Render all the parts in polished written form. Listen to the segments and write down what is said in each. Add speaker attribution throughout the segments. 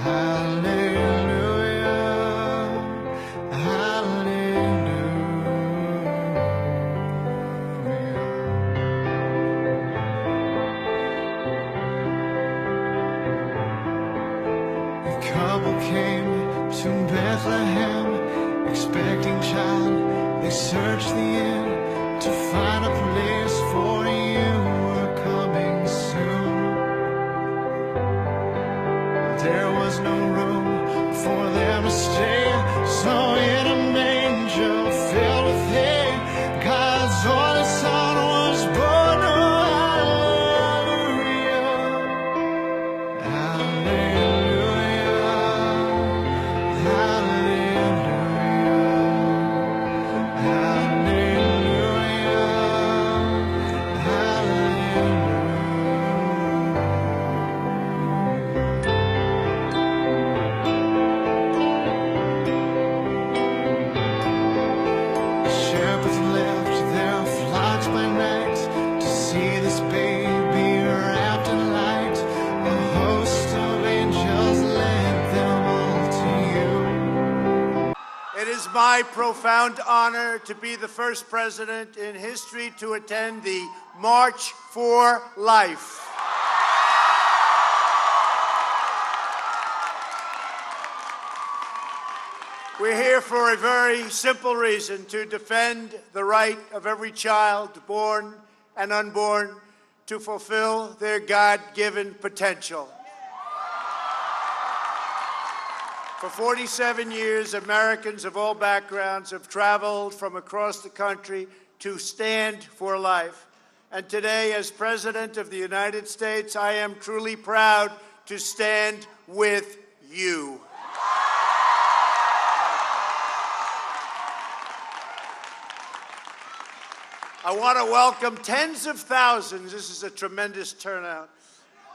Speaker 1: Couple came to Bethlehem, expecting child. They searched the inn to find a place for you were coming soon. There was no room for them to stay, so in a manger filled with hay, God's only son was born. Oh, hallelujah, shepherds left their flocks by night to see this baby wrapped in light. A host of angels led them all to you.
Speaker 2: It is my profound honor to be the first president in history to attend the March for Life. We're here for a very simple reason: to defend the right of every child, born and unborn, to fulfill their God-given potential. For 47 years, Americans of all backgrounds have traveled from across the country to stand for life. And today, as President of the United States, I am truly proud to stand with you. I want to welcome tens of thousands, this is a tremendous turnout,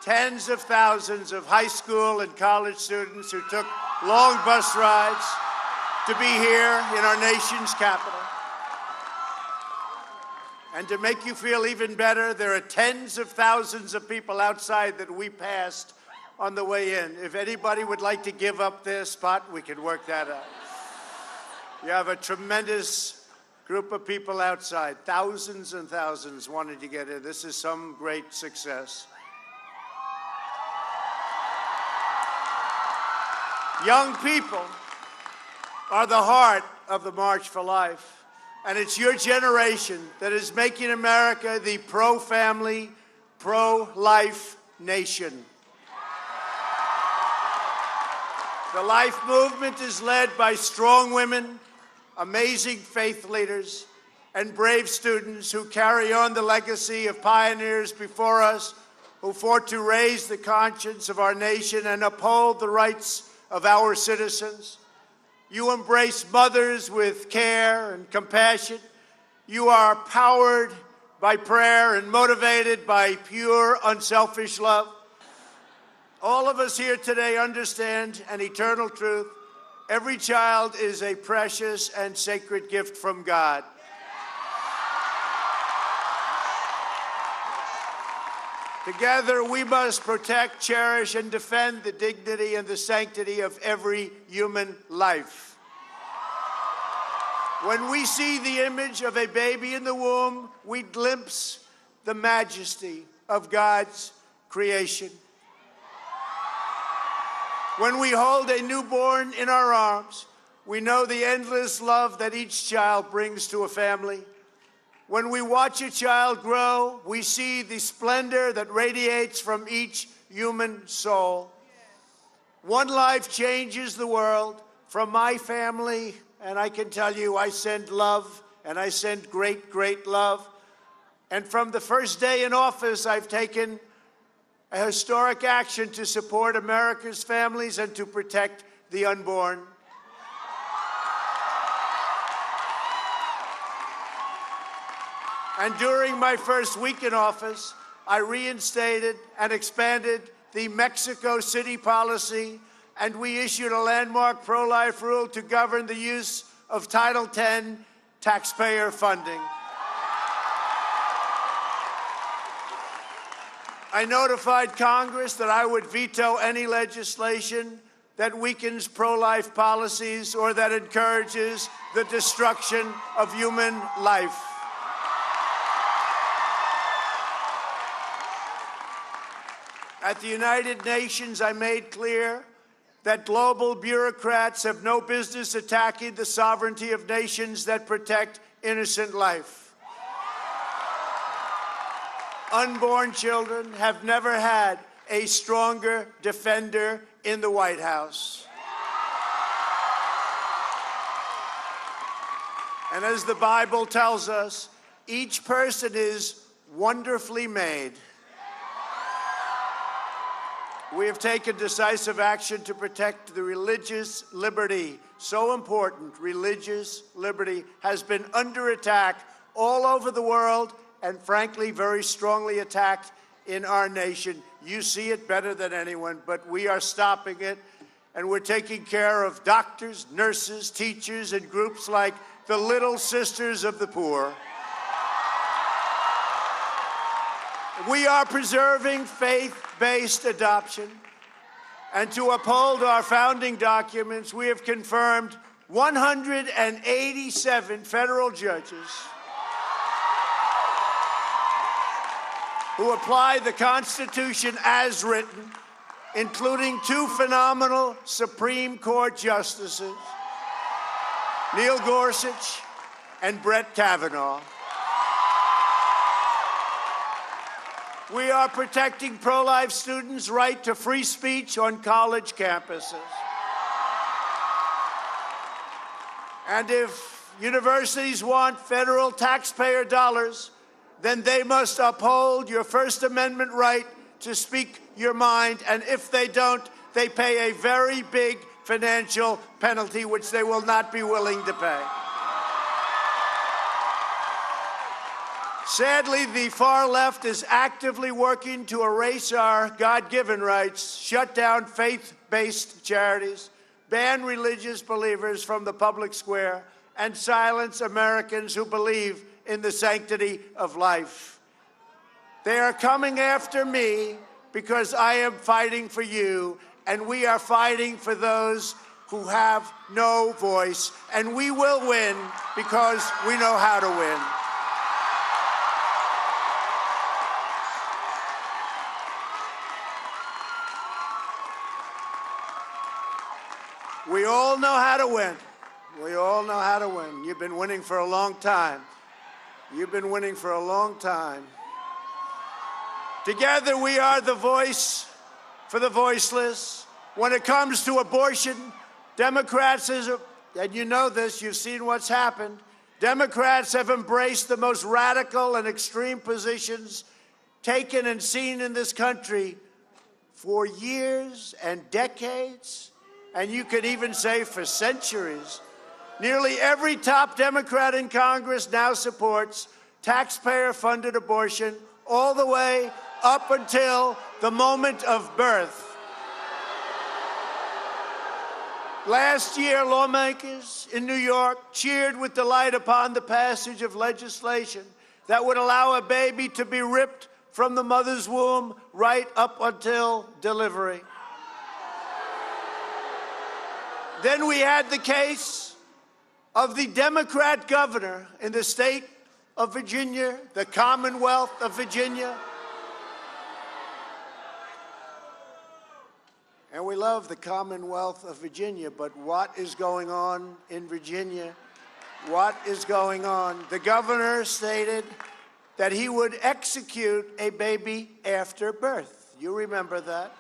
Speaker 2: tens of thousands of high school and college students who took long bus rides to be here in our nation's capital. And to make you feel even better, there are tens of thousands of people outside that we passed on the way in. If anybody would like to give up their spot, we can work that out. You have a tremendous group of people outside, thousands and thousands wanting to get in. This is some great success. Young people are the heart of the March for Life, and it's your generation that is making America the pro-family, pro-life nation. The Life movement is led by strong women, amazing faith leaders, and brave students who carry on the legacy of pioneers before us who fought to raise the conscience of our nation and uphold the rights of our citizens. You embrace mothers with care and compassion. You are powered by prayer and motivated by pure, unselfish love. All of us here today understand an eternal truth. Every child is a precious and sacred gift from God. Together, we must protect, cherish, and defend the dignity and the sanctity of every human life. When we see the image of a baby in the womb, we glimpse the majesty of God's creation. When we hold a newborn in our arms, we know the endless love that each child brings to a family. When we watch a child grow, we see the splendor that radiates from each human soul. One life changes the world. From my family, and I can tell you, I send love, and I send great, great love. And from the first day in office, I've taken a historic action to support America's families and to protect the unborn. And during my first week in office, I reinstated and expanded the Mexico City policy, and we issued a landmark pro-life rule to govern the use of Title X taxpayer funding. I notified Congress that I would veto any legislation that weakens pro-life policies or that encourages the destruction of human life. At the United Nations, I made clear that global bureaucrats have no business attacking the sovereignty of nations that protect innocent life. Unborn children have never had a stronger defender in the White House. And as the Bible tells us, each person is wonderfully made. We have taken decisive action to protect the religious liberty. So important, religious liberty has been under attack all over the world and, frankly, very strongly attacked in our nation. You see it better than anyone, but we are stopping it, and we're taking care of doctors, nurses, teachers, and groups like the Little Sisters of the Poor. We are preserving faith-based adoption, and to uphold our founding documents, we have confirmed 187 federal judges who apply the Constitution as written, including 2 phenomenal Supreme Court justices, Neil Gorsuch and Brett Kavanaugh. We are protecting pro-life students' right to free speech on college campuses. And if universities want federal taxpayer dollars, then they must uphold your First Amendment right to speak your mind. And if they don't, they pay a very big financial penalty, which they will not be willing to pay. Sadly, the far left is actively working to erase our God-given rights, shut down faith-based charities, ban religious believers from the public square, and silence Americans who believe in the sanctity of life. They are coming after me because I am fighting for you, and we are fighting for those who have no voice, and we will win because we know how to win. We all know how to win. We all know how to win. You've been winning for a long time. You've been winning for a long time. Together, we are the voice for the voiceless. When it comes to abortion, Democrats, and you know this, you've seen what's happened, Democrats have embraced the most radical and extreme positions taken and seen in this country for years and decades, and you could even say for centuries. Nearly every top Democrat in Congress now supports taxpayer-funded abortion all the way up until the moment of birth. Last year, lawmakers in New York cheered with delight upon the passage of legislation that would allow a baby to be ripped from the mother's womb right up until delivery. Then we had the case of the Democrat governor in the state of Virginia, the Commonwealth of Virginia. And we love the Commonwealth of Virginia, but what is going on in Virginia? What is going on? The governor stated that he would execute a baby after birth. You remember that?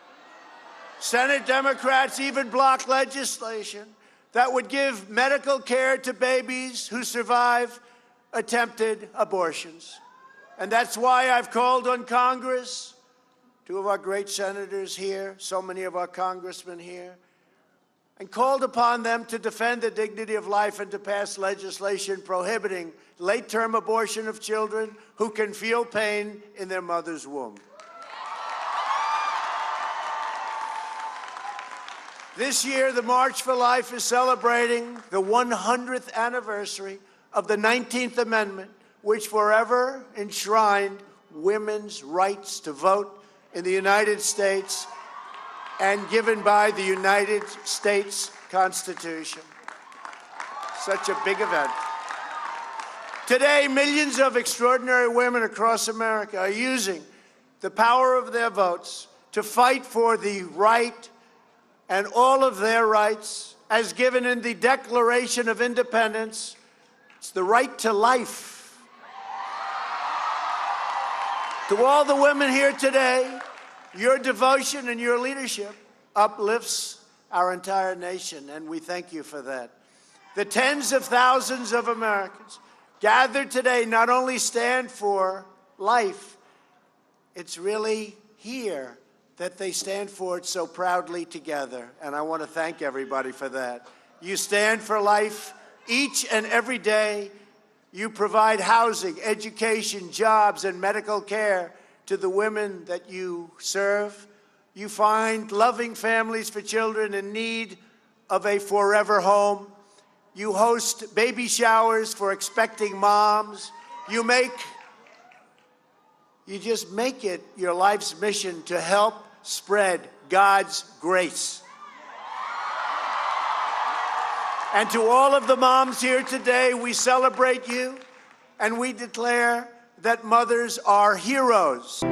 Speaker 2: Senate Democrats even blocked legislation that would give medical care to babies who survive attempted abortions. And that's why I've called on Congress, 2 of our great senators here, so many of our congressmen here, and called upon them to defend the dignity of life and to pass legislation prohibiting late-term abortion of children who can feel pain in their mother's womb. This year, the March for Life is celebrating the 100th anniversary of the 19th Amendment, which forever enshrined women's rights to vote in the United States and given by the United States Constitution. Such a big event. Today, millions of extraordinary women across America are using the power of their votes to fight for the right and all of their rights as given in the Declaration of Independence. It's the right to life. To all the women here today, your devotion and your leadership uplifts our entire nation, and we thank you for that. The tens of thousands of Americans gathered today not only stand for life, it's really here that they stand for it so proudly together, and I want to thank everybody for that. You stand for life each and every day. You provide housing, education, jobs, and medical care to the women that you serve. You find loving families for children in need of a forever home. You host baby showers for expecting moms. You just make it your life's mission to help spread God's grace. And to all of the moms here today, we celebrate you and we declare that mothers are heroes.